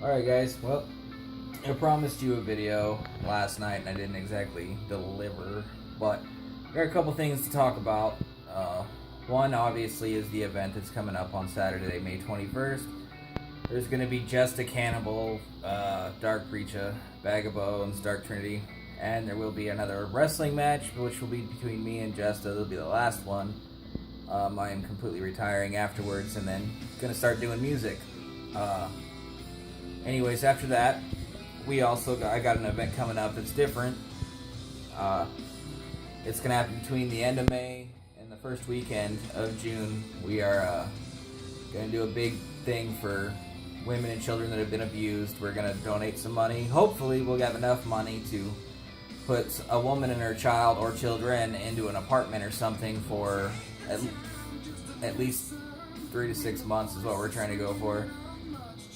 Alright guys, well, I promised you a video last night and I didn't exactly deliver, but there are a couple things to talk about. One, obviously, is the event that's coming up on Saturday, May 21st. There's going to be Just a Cannibal, Dark Preacher, Bag of Bones, Dark Trinity, and there will be another wrestling match, which will be between me and Justa. It'll be the last one. I am completely retiring afterwards and then going to start doing music. Anyways, after that, I got an event coming up that's different. It's going to happen between the end of May and the first weekend of June. We are going to do a big thing for women and children that have been abused. We're going to donate some money. Hopefully, we'll have enough money to put a woman and her child or children into an apartment or something for at least 3 to 6 months is what we're trying to go for.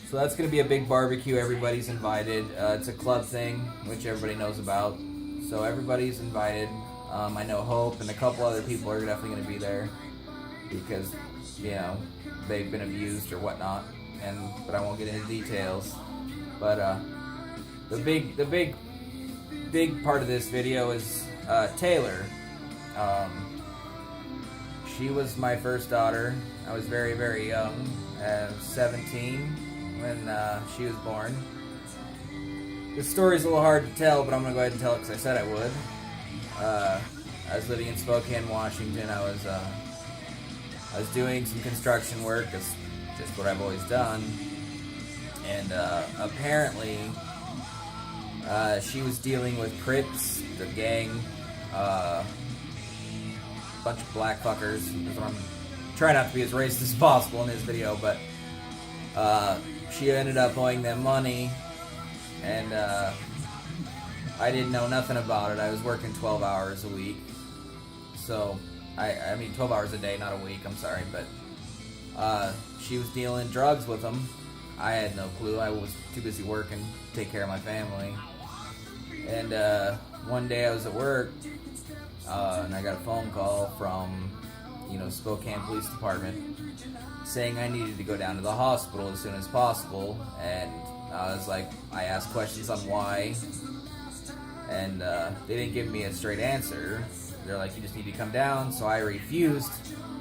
So that's going to be a big barbecue. Everybody's invited. It's a club thing, which everybody knows about. So everybody's invited. I know Hope and a couple other people are definitely going to be there because, you know, they've been abused or whatnot. But I won't get into details. But the big part of this video is Taylor. She was my first daughter. I was very, very young, 17 when she was born. The story's a little hard to tell, but I'm going to go ahead and tell it because I said I would. I was living in Spokane, Washington. I was doing some construction work. That's just what I've always done. And apparently, she was dealing with Crips, the gang, bunch of black fuckers. I'm trying not to be as racist as possible in this video, but she ended up owing them money, and I didn't know nothing about it. I was working 12 hours a week, so I mean 12 hours a day, not a week, I'm sorry, but she was dealing drugs with them. I had no clue. I was too busy working to take care of my family. And one day I was at work, and I got a phone call from, Spokane Police Department saying I needed to go down to the hospital as soon as possible. And I asked questions on why, and they didn't give me a straight answer. They're like, you just need to come down. So I refused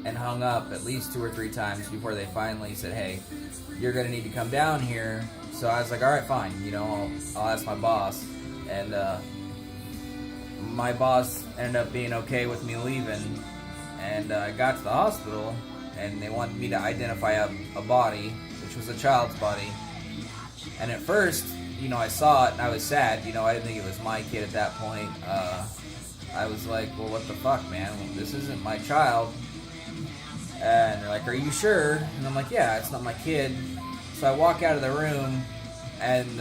and hung up at least 2 or 3 times before they finally said, hey, you're going to need to come down here. So I was like, all right, fine. I'll ask my boss. And my boss ended up being okay with me leaving. And I got to the hospital, and they wanted me to identify a body, which was a child's body. And at first, I saw it, and I was sad. I didn't think it was my kid at that point. I was like, well, what the fuck, man? This isn't my child. And they're like, are you sure? And I'm like, yeah, it's not my kid. So I walk out of the room, and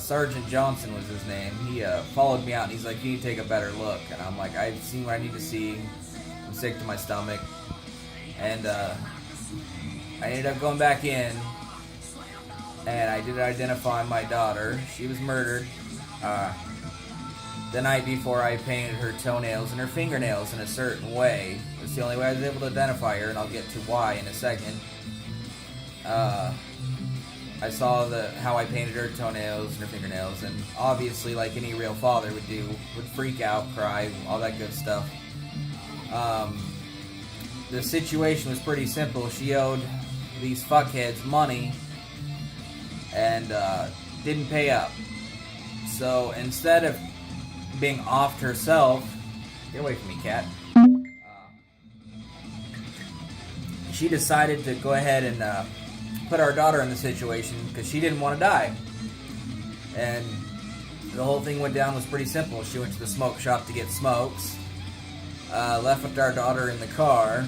Sergeant Johnson was his name. He followed me out, and he's like, you need to take a better look. And I'm like, I've seen what I need to see. I'm sick to my stomach. And I ended up going back in, and I did identify my daughter. She was murdered. The night before, I painted her toenails and her fingernails in a certain way. It's the only way I was able to identify her, and I'll get to why in a second. I saw how I painted her toenails and her fingernails, and obviously, like any real father would freak out, cry, all that good stuff. The situation was pretty simple. She owed these fuckheads money and didn't pay up. So instead of being offed herself, get away from me, cat. She decided to go ahead and put our daughter in the situation because she didn't want to die. And the whole thing went down was pretty simple. She went to the smoke shop to get smokes, left with our daughter in the car,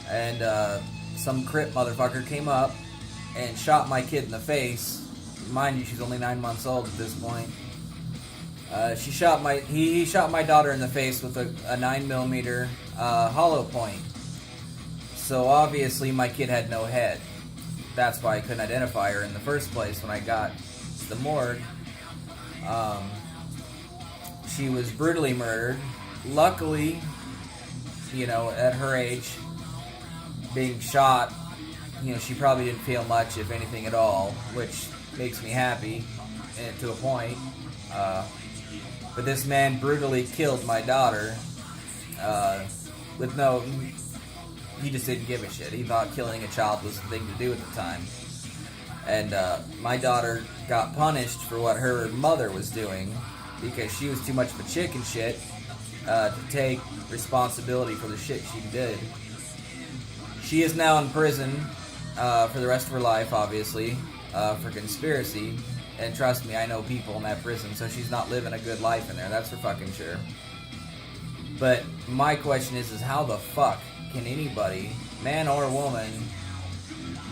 and some Crip motherfucker came up and shot my kid in the face. Mind you, she's only 9 months old at this point. He shot my daughter in the face with a 9mm hollow point. So obviously my kid had no head. That's why I couldn't identify her in the first place when I got to the morgue. She was brutally murdered. Luckily, at her age, being shot she probably didn't feel much, if anything at all, which makes me happy, to a point. But this man brutally killed my daughter, with no... He just didn't give a shit. He thought killing a child was the thing to do at the time. And my daughter got punished for what her mother was doing, because she was too much of a chick and shit to take responsibility for the shit she did. She is now in prison for the rest of her life, obviously, for conspiracy. And trust me, I know people in that prison, so she's not living a good life in there, that's for fucking sure. But my question is how the fuck can anybody, man or woman,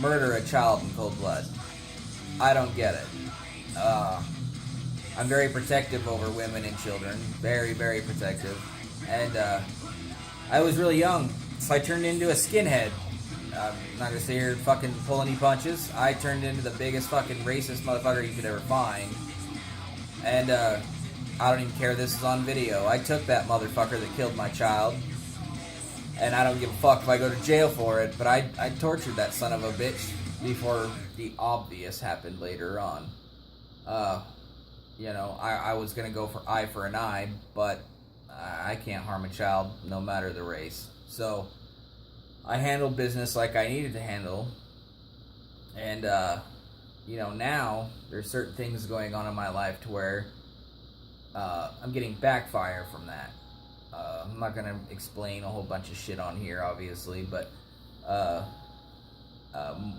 murder a child in cold blood? I don't get it. I'm very protective over women and children. Very, very protective. And I was really young, so I turned into a skinhead. I'm not gonna sit here and fucking pull any punches. I turned into the biggest fucking racist motherfucker you could ever find. And I don't even care this is on video. I took that motherfucker that killed my child. And I don't give a fuck if I go to jail for it, but I tortured that son of a bitch before the obvious happened later on. I was gonna go for eye for an eye, but I can't harm a child no matter the race. So I handled business like I needed to handle. And, now there's certain things going on in my life to where I'm getting backfire from that. I'm not going to explain a whole bunch of shit on here, obviously, but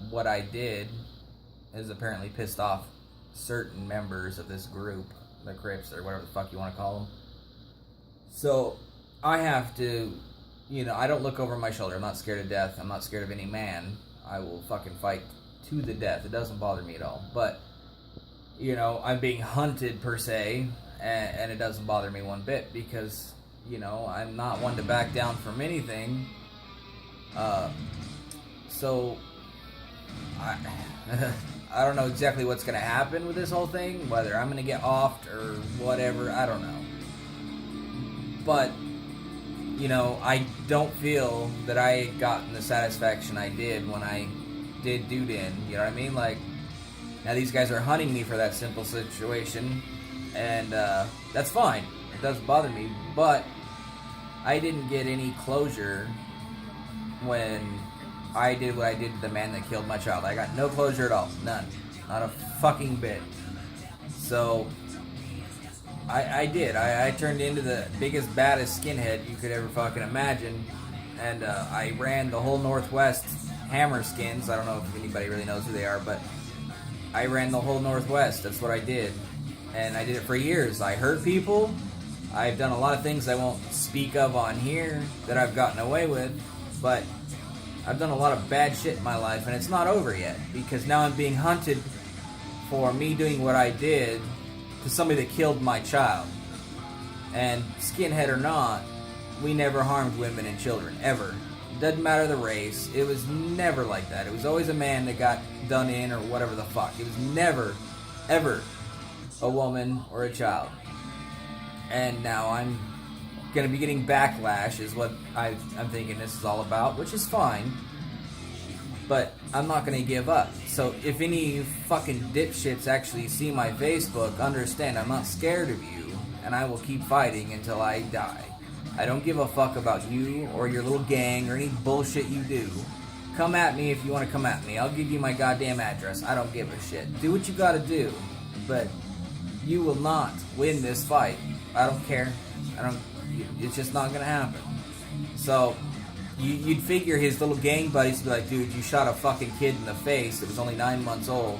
what I did is apparently pissed off certain members of this group, the Crips, or whatever the fuck you want to call them. So I have to, I don't look over my shoulder. I'm not scared of death. I'm not scared of any man. I will fucking fight to the death. It doesn't bother me at all. But, I'm being hunted per se, and it doesn't bother me one bit because... I'm not one to back down from anything. So, I don't know exactly what's going to happen with this whole thing. Whether I'm going to get offed or whatever, I don't know. But, I don't feel that I gotten the satisfaction I did when I did Dude In. You know what I mean? Like, now these guys are hunting me for that simple situation. And that's fine. It doesn't bother me. But I didn't get any closure when I did what I did to the man that killed my child. I got no closure at all. None. Not a fucking bit. So, I did. I turned into the biggest, baddest skinhead you could ever fucking imagine. And I ran the whole Northwest Hammer Skins. I don't know if anybody really knows who they are, but I ran the whole Northwest. That's what I did. And I did it for years. I hurt people. I've done a lot of things I won't speak of on here that I've gotten away with, but I've done a lot of bad shit in my life, and it's not over yet, because now I'm being hunted for me doing what I did to somebody that killed my child. And skinhead or not, we never harmed women and children, ever. It doesn't matter the race, it was never like that. It was always a man that got done in or whatever the fuck. It was never, ever a woman or a child. And now I'm going to be getting backlash is what I'm thinking this is all about, which is fine. But I'm not going to give up. So if any fucking dipshits actually see my Facebook, understand I'm not scared of you, and I will keep fighting until I die. I don't give a fuck about you or your little gang or any bullshit you do. Come at me if you want to come at me. I'll give you my goddamn address. I don't give a shit. Do what you gotta do. But you will not win this fight. I don't care. It's just not gonna happen. So, you'd figure his little gang buddies would be like, dude, you shot a fucking kid in the face that was only 9 months old.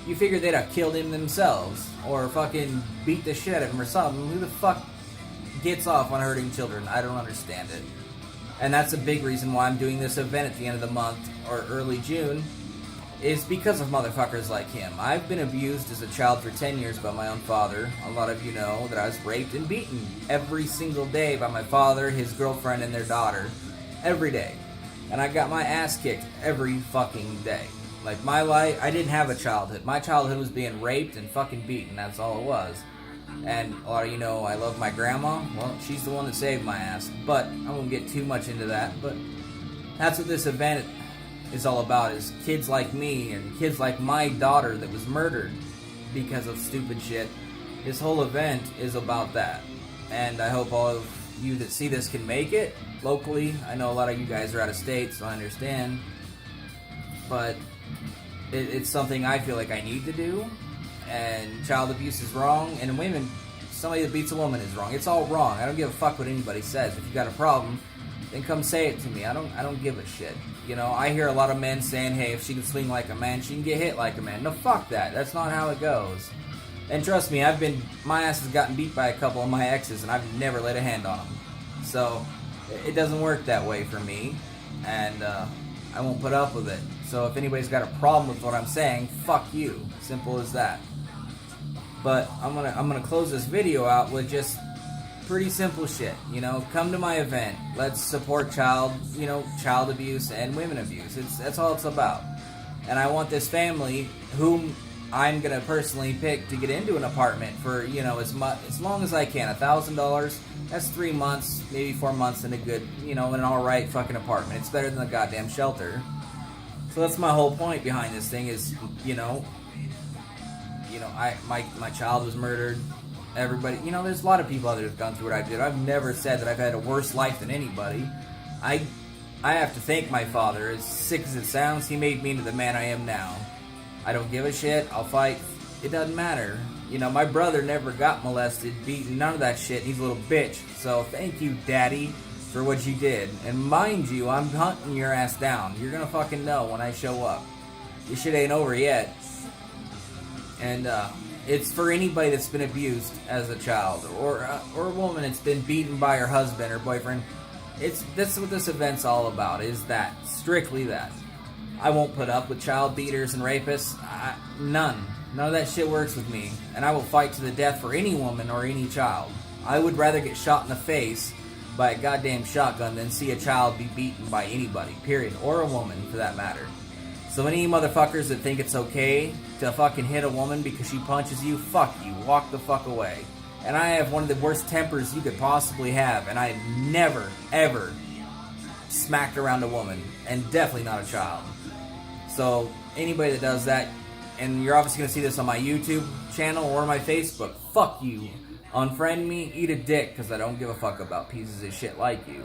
You figure they'd have killed him themselves. Or fucking beat the shit out of him or something. Who the fuck gets off on hurting children? I don't understand it. And that's a big reason why I'm doing this event at the end of the month, or early June, is because of motherfuckers like him. I've been abused as a child for 10 years by my own father. A lot of you know that I was raped and beaten every single day by my father, his girlfriend, and their daughter. Every day. And I got my ass kicked every fucking day. Like, my life, I didn't have a childhood. My childhood was being raped and fucking beaten. That's all it was. And a lot of you know I love my grandma. Well, she's the one that saved my ass. But I won't get too much into that. But that's what this event is all about, is kids like me and kids like my daughter that was murdered because of stupid shit. This whole event is about that. And I hope all of you that see this can make it locally. I know a lot of you guys are out of state, so I understand. But it's something I feel like I need to do. And child abuse is wrong. And women, somebody that beats a woman is wrong. It's all wrong. I don't give a fuck what anybody says. If you got a problem, then come say it to me. I don't give a shit. You know, I hear a lot of men saying, hey, if she can swing like a man, she can get hit like a man. No, fuck that. That's not how it goes. And trust me, my ass has gotten beat by a couple of my exes, and I've never laid a hand on them. So, it doesn't work that way for me, and I won't put up with it. So if anybody's got a problem with what I'm saying, fuck you. Simple as that. But I'm gonna close this video out with just pretty simple shit. You know, come to my event. Let's support child abuse and women abuse. That's all it's about. And I want this family, whom I'm gonna personally pick to get into an apartment for, you know, as long as I can. $1,000. That's 3 months, maybe 4 months in a good, you know, in an alright fucking apartment. It's better than a goddamn shelter. So that's my whole point behind this thing is, my child was murdered. Everybody, you know, there's a lot of people out there who've gone through what I did. I've never said that I've had a worse life than anybody. I have to thank my father. As sick as it sounds, he made me into the man I am now. I don't give a shit. I'll fight. It doesn't matter. You know, my brother never got molested, beaten, none of that shit. He's a little bitch. So thank you, Daddy, for what you did. And mind you, I'm hunting your ass down. You're gonna fucking know when I show up. This shit ain't over yet. And it's for anybody that's been abused as a child, or a woman that's been beaten by her husband or boyfriend. That's what this event's all about. Is that strictly that? I won't put up with child beaters and rapists. None of that shit works with me. And I will fight to the death for any woman or any child. I would rather get shot in the face by a goddamn shotgun than see a child be beaten by anybody, period. Or a woman, for that matter. So any motherfuckers that think it's okay to fucking hit a woman because she punches you, fuck you. Walk the fuck away. And I have one of the worst tempers you could possibly have. And I never, ever smacked around a woman. And definitely not a child. So, anybody that does that, and you're obviously going to see this on my YouTube channel or my Facebook, fuck you. Unfriend me, eat a dick, because I don't give a fuck about pieces of shit like you.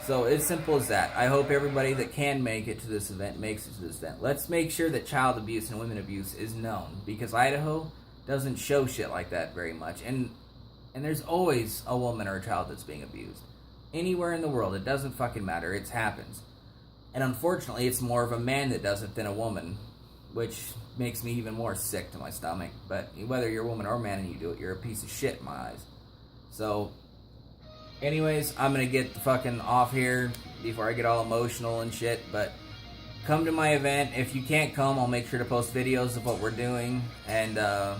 So, it's simple as that. I hope everybody that can make it to this event makes it to this event. Let's make sure that child abuse and women abuse is known, because Idaho doesn't show shit like that very much. And there's always a woman or a child that's being abused. Anywhere in the world, it doesn't fucking matter. It happens. And unfortunately, it's more of a man that does it than a woman, which makes me even more sick to my stomach. But whether you're a woman or a man and you do it, you're a piece of shit in my eyes. So, anyways, I'm going to get the fucking off here before I get all emotional and shit. But come to my event. If you can't come, I'll make sure to post videos of what we're doing. And the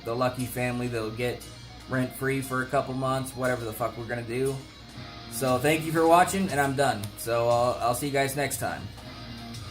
lucky family, they'll get rent-free for a couple months, whatever the fuck we're going to do. So thank you for watching, and I'm done. So I'll see you guys next time.